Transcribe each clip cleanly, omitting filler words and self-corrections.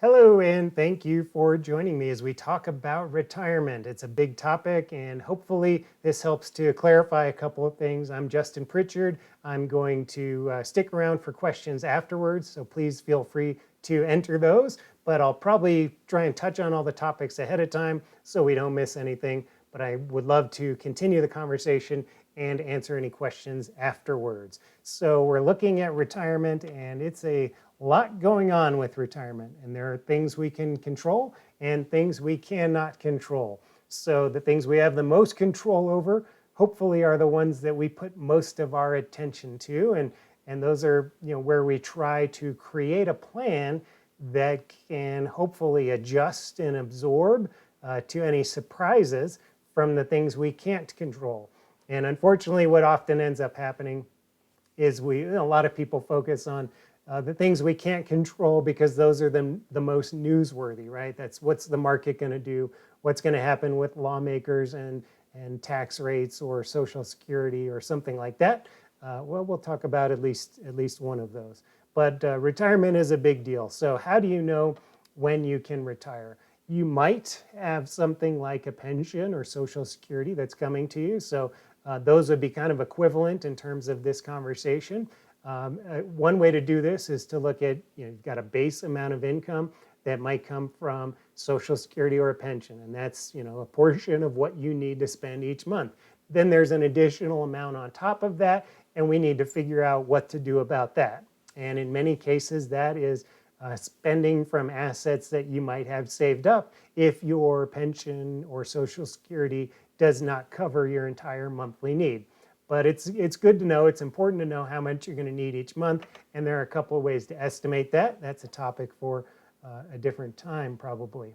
Hello, and thank you for joining me as we talk about retirement. It's a big topic, and hopefully, this helps to clarify a couple of things. I'm Justin Pritchard. I'm going to stick around for questions afterwards, so please feel free to enter those. But I'll probably try and touch on all the topics ahead of time so we don't miss anything. But I would love to continue the conversation and answer any questions afterwards. So, we're looking at retirement, and it's a lot going on with retirement, and there are things we can control and things we cannot control. So the things we have the most control over hopefully are the ones that we put most of our attention to, and those are where we try to create a plan that can hopefully adjust and absorb to any surprises from the things we can't control. And unfortunately, what often ends up happening is a lot of people focus on the things we can't control because those are the most newsworthy, right? That's what's the market going to do, what's going to happen with lawmakers and tax rates or Social Security or something like that. Well, we'll talk about at least one of those. But retirement is a big deal. So how do you know when you can retire? You might have something like a pension or Social Security that's coming to you. So those would be kind of equivalent in terms of this conversation. One way to do this is to look at, you've got a base amount of income that might come from Social Security or a pension, and that's, a portion of what you need to spend each month. Then there's an additional amount on top of that, and we need to figure out what to do about that. And in many cases, that is spending from assets that you might have saved up if your pension or Social Security does not cover your entire monthly need. But it's good to know, it's important to know how much you're going to need each month, and there are a couple of ways to estimate that. That's a topic for a different time probably.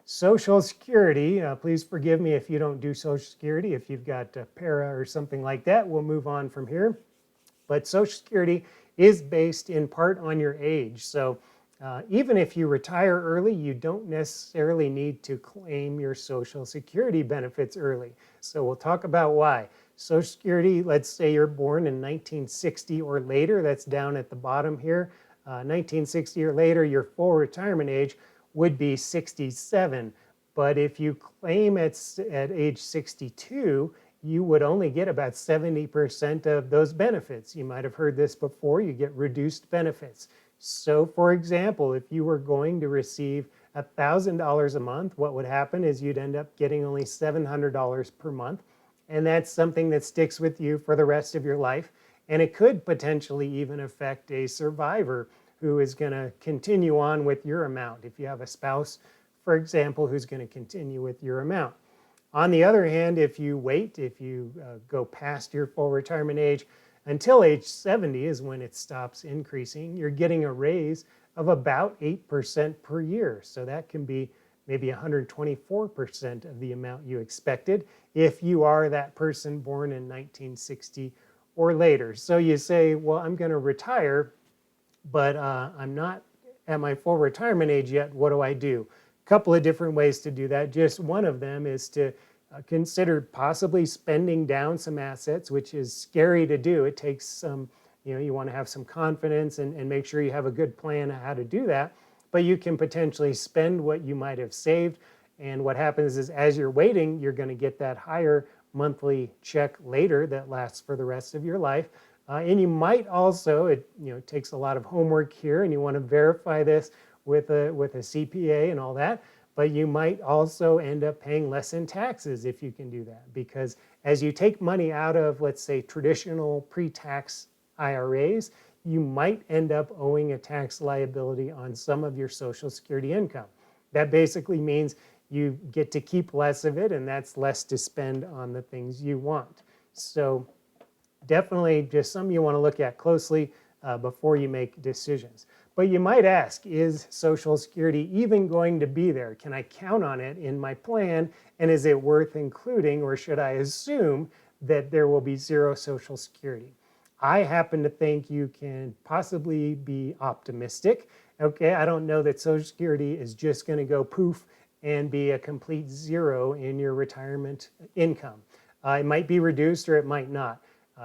Social Security, please forgive me if you don't do Social Security. If you've got para or something like that, we'll move on from here. But Social Security is based in part on your age. So even if you retire early, you don't necessarily need to claim your Social Security benefits early. So we'll talk about why. Social Security, let's say you're born in 1960 or later, that's down at the bottom here. 1960 or later, your full retirement age would be 67. But if you claim at age 62, you would only get about 70% of those benefits. You might have heard this before, you get reduced benefits. So for example, if you were going to receive $1,000 a month, what would happen is you'd end up getting only $700 per month. And that's something that sticks with you for the rest of your life. And it could potentially even affect a survivor who is going to continue on with your amount. If you have a spouse, for example, who's going to continue with your amount. On the other hand, if you wait, if you go past your full retirement age, until age 70 is when it stops increasing, you're getting a raise of about 8% per year. So that can be maybe 124% of the amount you expected if you are that person born in 1960 or later. So you say, well, I'm going to retire, but I'm not at my full retirement age yet. What do I do? A couple of different ways to do that. Just one of them is to consider possibly spending down some assets, which is scary to do. It takes some, you want to have some confidence and make sure you have a good plan on how to do that. But you can potentially spend what you might have saved. And what happens is as you're waiting, you're going to get that higher monthly check later that lasts for the rest of your life. And you might also, it takes a lot of homework here, and you want to verify this with a CPA and all that. But you might also end up paying less in taxes if you can do that. Because as you take money out of, let's say, traditional pre-tax IRAs, you might end up owing a tax liability on some of your Social Security income. That basically means you get to keep less of it, and that's less to spend on the things you want. So definitely just something you want to look at closely before you make decisions. But you might ask, is Social Security even going to be there? Can I count on it in my plan? And is it worth including, or should I assume that there will be zero Social Security? I happen to think you can possibly be optimistic. Okay, I don't know that Social Security is just going to go poof and be a complete zero in your retirement income. It might be reduced or it might not.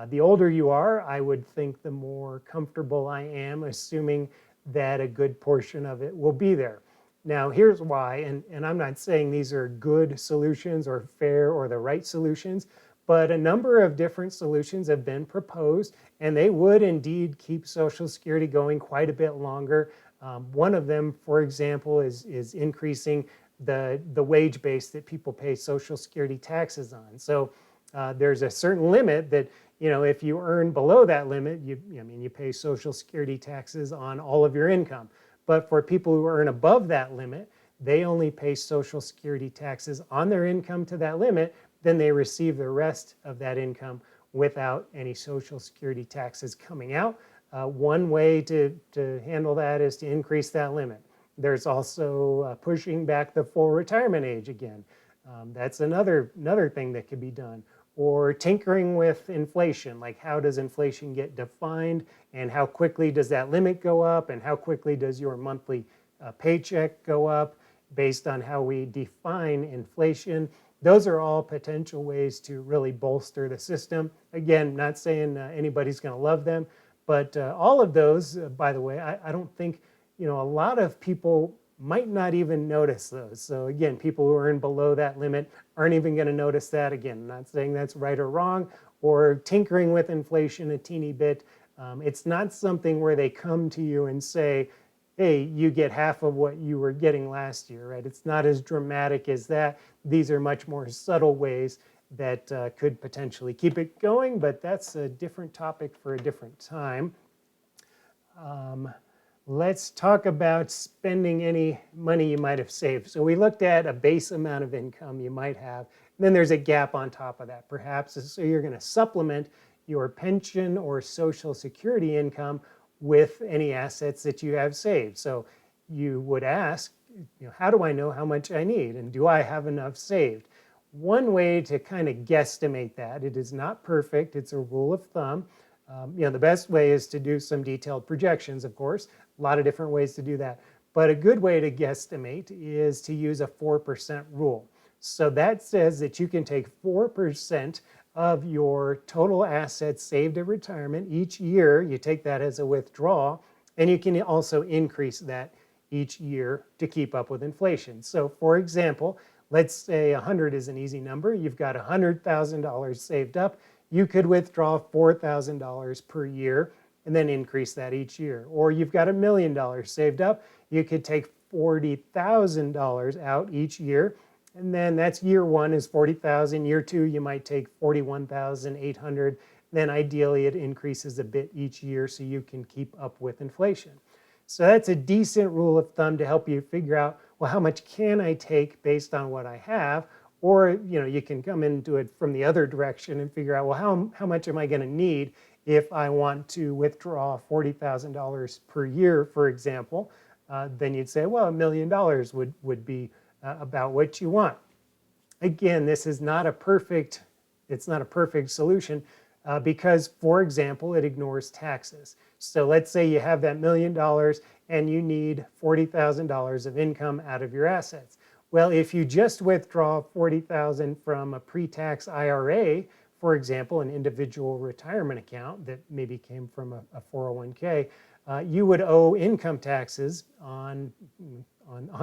The older you are, I would think the more comfortable I am, assuming that a good portion of it will be there. Now, here's why, and I'm not saying these are good solutions or fair or the right solutions, but a number of different solutions have been proposed, and they would indeed keep Social Security going quite a bit longer. One of them, for example, is increasing the wage base that people pay Social Security taxes on. So there's a certain limit that, if you earn below that limit, you pay Social Security taxes on all of your income. But for people who earn above that limit, they only pay Social Security taxes on their income to that limit. Then they receive the rest of that income without any Social Security taxes coming out. One way to handle that is to increase that limit. There's also pushing back the full retirement age again. That's another thing that could be done. Or tinkering with inflation, like how does inflation get defined and how quickly does that limit go up and how quickly does your monthly paycheck go up based on how we define inflation. Those are all potential ways to really bolster the system. Again, not saying anybody's going to love them, but all of those, by the way, I don't think, a lot of people might not even notice those. So again, people who earn below that limit aren't even going to notice that. Again, I'm not saying that's right or wrong, or tinkering with inflation a teeny bit. It's not something where they come to you and say, hey, you get half of what you were getting last year, right? It's not as dramatic as that. These are much more subtle ways that could potentially keep it going, but that's a different topic for a different time. Let's talk about spending any money you might have saved. So we looked at a base amount of income you might have. And then there's a gap on top of that, perhaps. So you're going to supplement your pension or Social Security income with any assets that you have saved. So you would ask, how do I know how much I need? And do I have enough saved? One way to kind of guesstimate that, it is not perfect, it's a rule of thumb. The best way is to do some detailed projections, of course. A lot of different ways to do that. But a good way to guesstimate is to use a 4% rule. So that says that you can take 4% of your total assets saved at retirement each year. You take that as a withdrawal, and you can also increase that each year to keep up with inflation. So for example, let's say 100 is an easy number. You've got $100,000 saved up. You could withdraw $4,000 per year and then increase that each year. Or you've got $1 million saved up. You could take $40,000 out each year. And then that's year one is $40,000. Year two, you might take $41,800. Then ideally, it increases a bit each year so you can keep up with inflation. So that's a decent rule of thumb to help you figure out, well, how much can I take based on what I have? Or you can come into it from the other direction and figure out, well, how much am I going to need if I want to withdraw $40,000 per year, for example? Then you'd say, well, $1 million would be about what you want. Again, this is not a perfect, it's not a perfect solution because, for example, it ignores taxes. So let's say you have that $1 million and you need $40,000 of income out of your assets. Well, if you just withdraw $40,000 from a pre-tax IRA, for example, an individual retirement account that maybe came from a 401k, you would owe income taxes on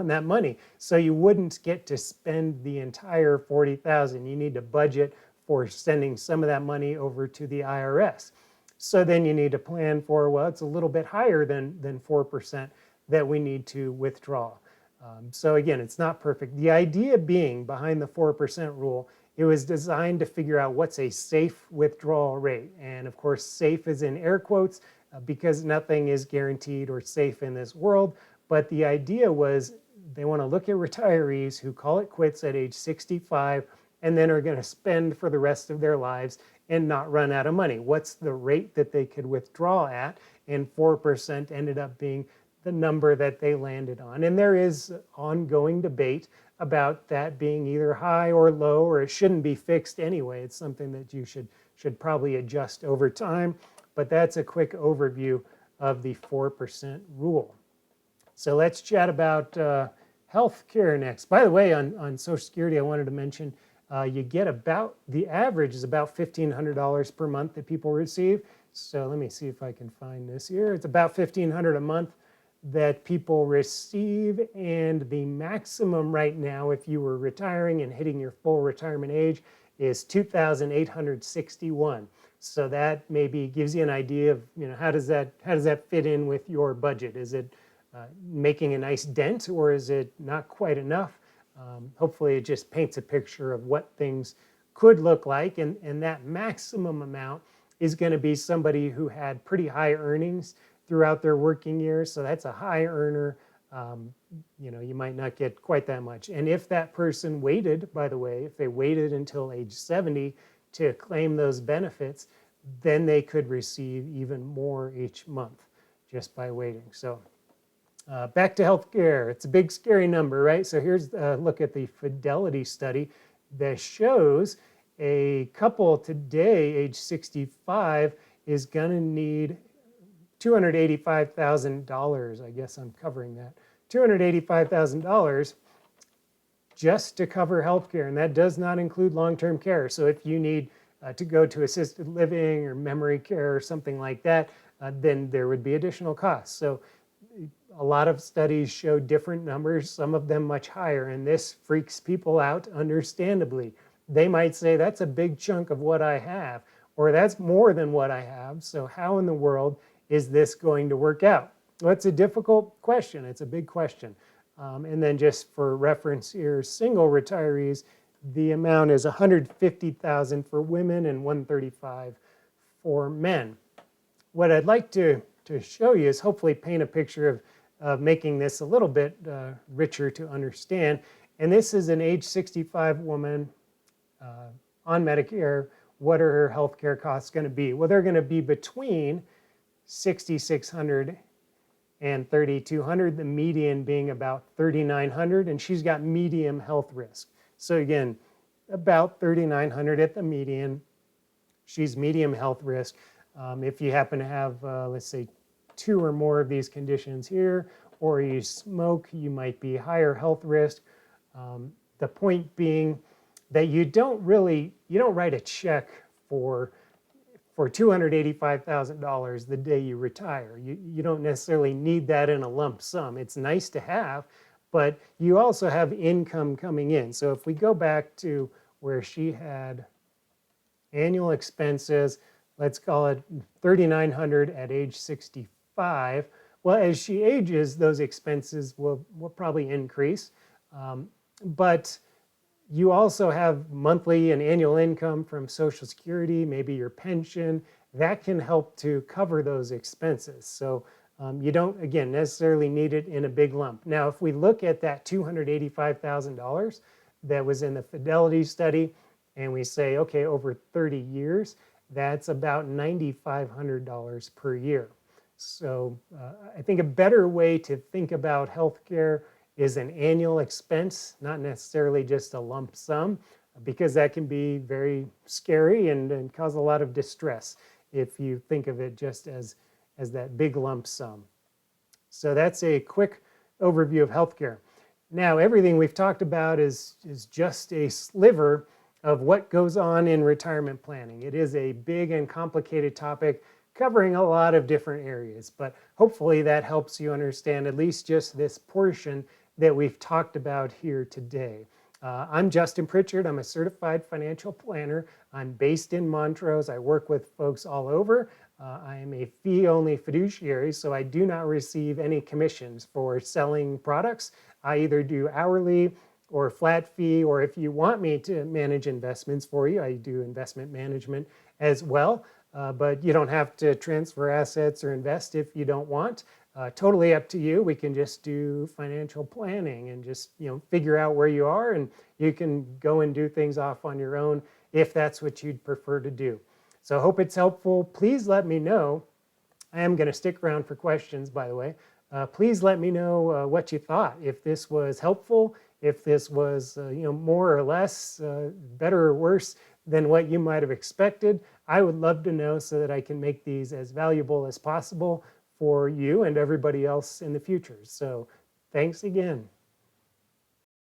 that money. So you wouldn't get to spend the entire $40,000. You need to budget for sending some of that money over to the IRS. So then you need to plan for, well, it's a little bit higher than 4% that we need to withdraw. So again, it's not perfect. The idea being behind the 4% rule, it was designed to figure out what's a safe withdrawal rate. And of course, safe is in air quotes because nothing is guaranteed or safe in this world. But the idea was they want to look at retirees who call it quits at age 65 and then are going to spend for the rest of their lives and not run out of money. What's the rate that they could withdraw at? And 4% ended up being the number that they landed on. And there is ongoing debate about that being either high or low, or it shouldn't be fixed anyway. It's something that you should probably adjust over time. But that's a quick overview of the 4% rule. So let's chat about health care next. By the way, on Social Security, I wanted to mention you get about, the average is about $1,500 per month that people receive. So let me see if I can find this here. It's about $1,500 a month that people receive, and the maximum right now, if you were retiring and hitting your full retirement age, is 2,861. So that maybe gives you an idea of, how does that fit in with your budget? Is it making a nice dent, or is it not quite enough? Hopefully it just paints a picture of what things could look like, and that maximum amount is going to be somebody who had pretty high earnings throughout their working years. So that's a high earner. You might not get quite that much. And if that person waited, by the way, if they waited until age 70 to claim those benefits, then they could receive even more each month just by waiting. So back to healthcare. It's a big, scary number, right? So here's a look at the Fidelity study that shows a couple today, age 65, is going to need $285,000. I guess I'm covering that. $285,000 just to cover healthcare, and that does not include long-term care. So if you need to go to assisted living or memory care or something like that, then there would be additional costs. So a lot of studies show different numbers, some of them much higher, and this freaks people out, understandably. They might say, that's a big chunk of what I have, or that's more than what I have, so how in the world is this going to work out? Well, it's a difficult question. It's a big question. And then just for reference here, single retirees, the amount is $150,000 for women and $135,000 for men. What I'd like to show you is hopefully paint a picture of making this a little bit richer to understand. And this is an age 65 woman on Medicare. What are her health care costs going to be? Well, they're going to be between $6,600 and $3,200, the median being about $3,900, and she's got medium health risk. So again, about $3,900 at the median. She's medium health risk. If you happen to have, let's say, 2 or more of these conditions here, or you smoke, you might be higher health risk. The point being that you don't write a check for $285,000 the day you retire. You don't necessarily need that in a lump sum. It's nice to have, but you also have income coming in. So if we go back to where she had annual expenses, let's call it $3,900 at age 65. Well, as she ages, those expenses will probably increase. But you also have monthly and annual income from Social Security, maybe your pension. That can help to cover those expenses. So you don't, again, necessarily need it in a big lump. Now, if we look at that $285,000 that was in the Fidelity study, and we say, okay, over 30 years, that's about $9,500 per year. So I think a better way to think about healthcare is an annual expense, not necessarily just a lump sum, because that can be very scary and cause a lot of distress if you think of it just as that big lump sum. So that's a quick overview of healthcare. Now, everything we've talked about is just a sliver of what goes on in retirement planning. It is a big and complicated topic covering a lot of different areas, but hopefully that helps you understand at least just this portion that we've talked about here today. I'm Justin Pritchard. I'm a certified financial planner. I'm based in Montrose. I work with folks all over. I am a fee-only fiduciary, so I do not receive any commissions for selling products. I either do hourly or flat fee, or if you want me to manage investments for you, I do investment management as well. But you don't have to transfer assets or invest if you don't want. Totally up to you. We can just do financial planning and just figure out where you are, and you can go and do things off on your own if that's what you'd prefer to do. So I hope it's helpful. Please let me know. I am going to stick around for questions, by the way. Please let me know what you thought. If this was helpful, if this was more or less, better or worse than what you might have expected, I would love to know so that I can make these as valuable as possible for you and everybody else in the future. So thanks again.